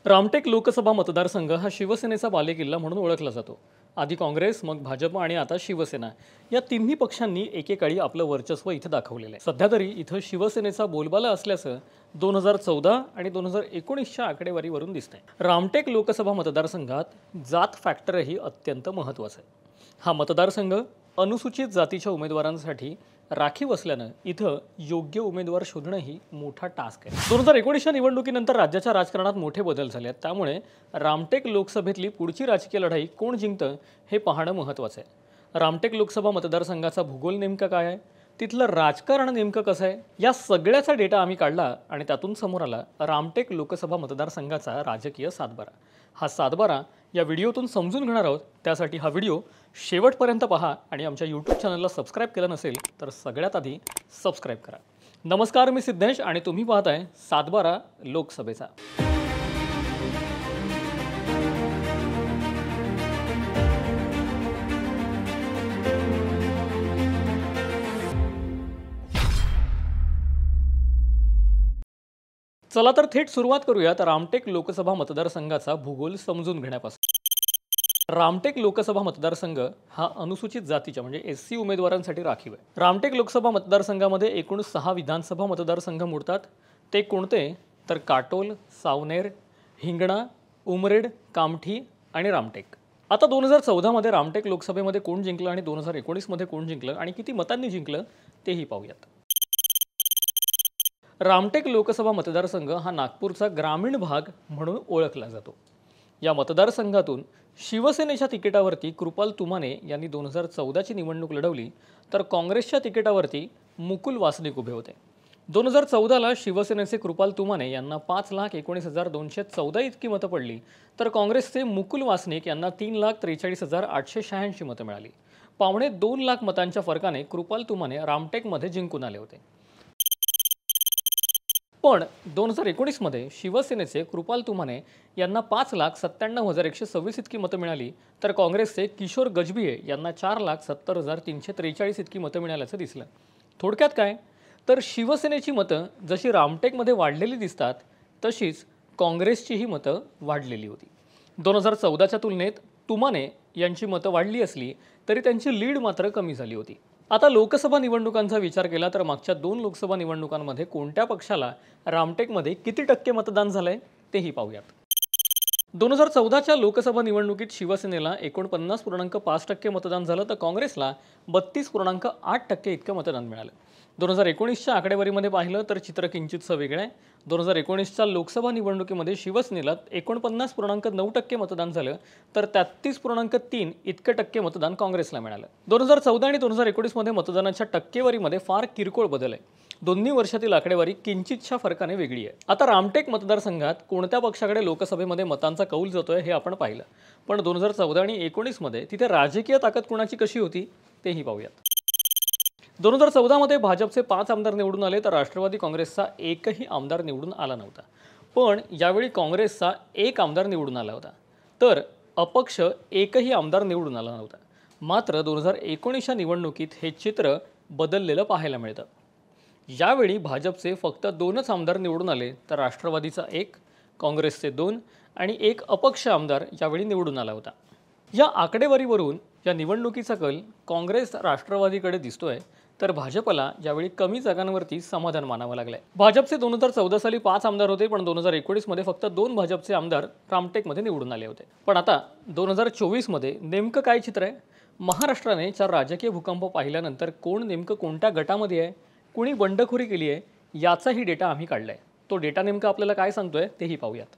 रामटेक लोकसभा मतदारसंघ हा शिवसेनेचा बालेकिल्ला म्हणून ओळखला जातो। आधी काँग्रेस, मग भाजप आणि आता शिवसेना या तिन्ही पक्षांनी एकेकाळी आपलं वर्चस्व इथं दाखवलेलं आहे। सध्या तरी इथं शिवसेनेचा बोलबाला असल्याचं 2014 आणि 2019च्या आकडेवारीवरून दिसतंय। रामटेक लोकसभा मतदारसंघात जात फॅक्टरही अत्यंत महत्त्वाचं आहे। हा मतदारसंघ अनुसूचित जातीच्या उमेदवारांसाठी राखीव असल्यानं इथं योग्य उमेदवार शोधणंही मोठा टास्क आहे। 2019च्या निवडणुकीनंतर राज्याच्या राजकारणात मोठे बदल झाले आहेत, त्यामुळे रामटेक लोकसभेतली पुढची राजकीय लढाई कोण जिंकतं हे पाहणं महत्त्वाचं आहे। रामटेक लोकसभा मतदारसंघाचा भूगोल नेमका काय आहे, तिथलं राजकारण नेमकं कसं आहे, या सगळ्याचा डेटा आम्ही काढला आणि त्यातून समोर आला रामटेक लोकसभा मतदारसंघाचा राजकीय सातबारा। हा सातबारा या व्हिडिओतून समजून घेणार आहोत, त्यासाठी हा व्हिडिओ शेवटपर्यंत पहा आणि आमच्या YouTube चॅनलला सबस्क्राइब केलं नसेल तर सगळ्यात आधी सबस्क्राइब करा। नमस्कार, मी सिद्धेश आणि तुम्ही पाहताय सातबारा लोकसभेचा। चला तर थेट सुरुवात करूयात रामटेक लोकसभा मतदारसंघाचा भूगोल समजून घेण्यापासून। रामटेक लोकसभा मतदारसंघ हा अनुसूचित जातीच्या म्हणजे SC उमेदवारांसाठी राखीव आहे। रामटेक लोकसभा मतदारसंघामध्ये एकूण 6 विधानसभा मतदारसंघ मोडतात। ते कोणते तर काटोल, सावनेर, हिंगणा, उमरेड, कामठी आणि रामटेक। आता 2014 मध्ये रामटेक लोकसभेमध्ये कोण जिंकलं आणि 2019 मध्ये कोण जिंकलं आणि किती मतांनी जिंकलं तेही पाहूयात। रामटेक लोकसभा मतदारसंघ हा नागपूरचा ग्रामीण भाग म्हणून ओळखला जातो। या मतदारसंघातून शिवसेनेच्या तिकिटावरती कृपाल तुमाने यांनी 2014ची निवडणूक लढवली, तर काँग्रेसच्या तिकिटावरती मुकुल वासनिक उभे होते। 2014ला शिवसेनेचे कृपाल तुमाने यांना 5,19,214 इतकी मतं पडली, तर काँग्रेसचे मुकुल वासनिक यांना 3,43,886 मतं मिळाली। पावणे 2 लाख मतांच्या फरकाने कृपाल तुमाने रामटेकमध्ये जिंकून आले होते। पण 2019 मध्ये शिवसेनेचे कृपाल तुमाने यांना 5,97,126 इतकी मतं मिळाली, तर काँग्रेसचे किशोर गजभिये यांना 4,70,343 इतकी मतं मिळाल्याचं दिसलं। थोडक्यात काय तर शिवसेनेची मतं जशी रामटेकमध्ये वाढलेली दिसतात, तशीच काँग्रेसचीही मतं वाढलेली होती। 2014च्या तुलनेत तुमाने यांची मतं वाढली असली तरी त्यांची लीड मात्र कमी झाली होती। आता लोकसभा निवडणुकांचा विचार केला तर मागच्या 2 लोकसभा निवडणुकांमध्ये कोणत्या पक्षाला रामटेकमध्ये किती टक्के मतदान झालंय तेही पाहूयात। 2014च्या लोकसभा निवडणुकीत शिवसेनेला 49.5% मतदान झालं, तर काँग्रेसला 32.8% इतकं मतदान मिळालं। 2019च्या आकडेवारीमध्ये पाहिलं तर चित्र किंचितसं वेगळं आहे। 2019च्या लोकसभा निवडणुकीमध्ये शिवसेनेला 49.9% मतदान झालं, तर 33.3 इतकं टक्के मतदान काँग्रेसला मिळालं। 2014 आणि 2019 मध्ये मतदानाच्या टक्केवारीमध्ये फार किरकोळ बदल आहे। दोन्ही वर्षातील आकडेवारी किंचितशा फरकाने वेगळी आहे। आता रामटेक मतदारसंघात कोणत्या पक्षाकडे लोकसभेमध्ये मतांचा कौल जातोय हे आपण पाहिलं, पण 2014 आणि 2019 मध्ये तिथे राजकीय ताकद कोणाची कशी होती तेही पाहूयात। 2014 मध्ये भाजपचे 5 आमदार निवडून आले, तर राष्ट्रवादी काँग्रेसचा एकही आमदार निवडून आला नव्हता। पण यावेळी काँग्रेसचा 1 आमदार निवडून आला होता, तर अपक्ष एकही आमदार निवडून आला नव्हता। मात्र 2019च्या निवडणुकीत हे चित्र बदललेलं पाहायला मिळतं। यावेळी भाजपचे फक्त 2च आमदार निवडून आले, तर राष्ट्रवादीचा 1, काँग्रेसचे 2 आणि 1 अपक्ष आमदार यावेळी निवडून आला होता। या आकडेवारीवरून या निवडणुकीचा कल काँग्रेस राष्ट्रवादीकडे दिसतोय, तर भाजपला यावेळी कमी जागांवरती समाधान मानावं लागलंय। भाजपचे 2014 साली 5 आमदार होते, पण 2019 मध्ये फक्त 2 भाजपचे आमदार रामटेकमध्ये निवडून आले होते। पण आता 2024 मध्ये नेमकं काय चित्र आहे? महाराष्ट्राने 4 राजकीय भूकंप पाहिल्यानंतर कोण नेमकं कोणत्या गटामध्ये आहे, कुणी बंडखोरी केली आहे, याचाही डेटा आम्ही काढलाय। तो डेटा नेमका आपल्याला काय सांगतोय तेही पाहूयात।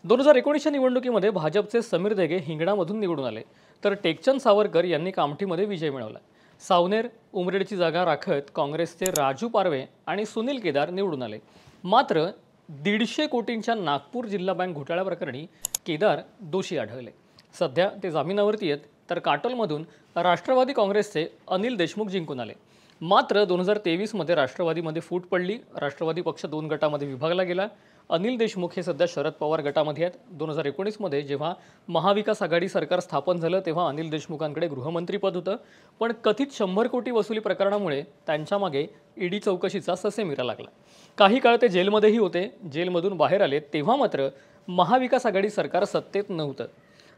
2019च्या निवडणुकीमध्ये भाजपचे समीर देगे हिंगणामधून निवडून आले, तर टेकचंद सावरकर यांनी कामठीमध्ये विजय मिळवला। सावनेर, उमरेडची जागा राखत काँग्रेसचे राजू पारवे आणि सुनील केदार निवडून आले। मात्र 150 कोटींच्या नागपूर जिल्हा बँक घोटाळ्या प्रकरणी केदार दोषी आढळले। सध्या ते जामिनावरती आहेत, तर काटोलमधून राष्ट्रवादी काँग्रेसचे अनिल देशमुख जिंकून आले। मात्र 2023 मध्ये राष्ट्रवादीमध्ये फूट पडली, राष्ट्रवादी पक्ष 2 गटामध्ये विभागला गेला। अनिल देशमुख हे सध्या शरद पवार गटामध्ये आहेत। 2019 मध्ये जेव्हा महाविकास आघाडी सरकार स्थापन झालं, तेव्हा अनिल देशमुखांकडे गृहमंत्रीपद होतं, पण कथित 100 कोटी वसुली प्रकरणामुळे त्यांच्या मागे ईडी चौकशीचा ससेमिरा लागला। काही काळ ते जेलमध्येही होते। जेलमधून बाहेर आले तेव्हा मात्र महाविकास आघाडी सरकार सत्तेत नव्हतं.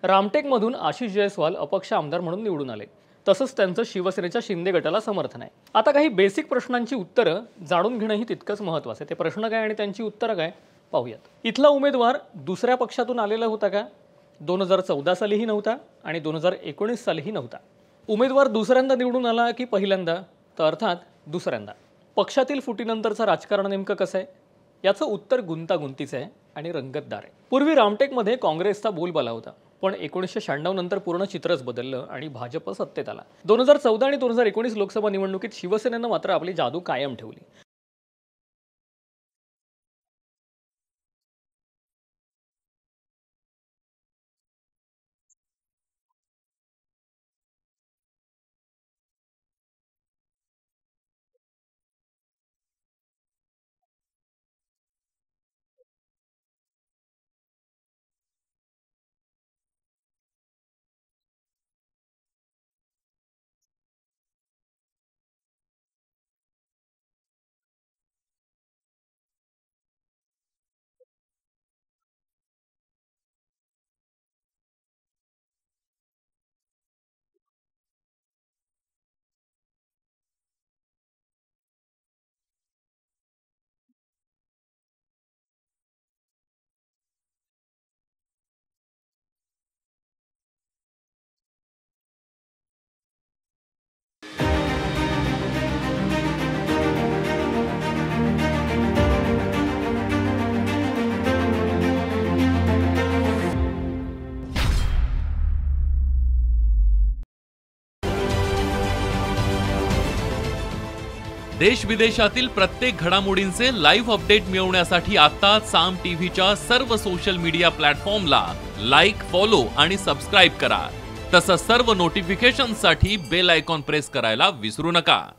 रामटेकमधून आशिष जयस्वाल अपक्ष आमदार म्हणून निवडून आले. तसंच त्यांचं शिवसेनेच्या शिंदे गटाला समर्थन आहे. आता काही बेसिक प्रश्नांची उत्तरं जाणून घेणंही तितकंच महत्त्वाचं आहे. ते प्रश्न काय आणि त्यांची उत्तरं काय पाहूयात. इथला उमेदवार दुसऱ्या पक्षातून आलेला होता का? 2014 सालीही नव्हता आणि 2019 सालीही नव्हता. उमेदवार दुसऱ्यांदा निवडून आला की पहिल्यांदा? तर अर्थात दुसऱ्यांदा. पक्षातील फुटीनंतरचं राजकारण नेमकं कसं आहे? याचं उत्तर गुंतागुंतीचं आहे आणि रंगतदार आहे. पूर्वी रामटेकमध्ये काँग्रेसचा बोलबाला होता, पण 1996 नंतर पूर्ण चित्रच बदललं आणि भाजप सत्तेत आला. 2014 आणि 2019 लोकसभा निवडणुकीत शिवसेनेनं मात्र आपली जादू कायम ठेवली. देश विदेशातील प्रत्येक घडामोडींचे लाईव्ह अपडेट मिळवण्यासाठी आता साम टीव्हीच्या सर्व सोशल मीडिया प्लॅटफॉर्मला लाईक, फॉलो आणि सबस्क्राईब करा. तसंच सर्व नोटिफिकेशनसाठी बेल आयकॉन प्रेस करायला विसरू नका.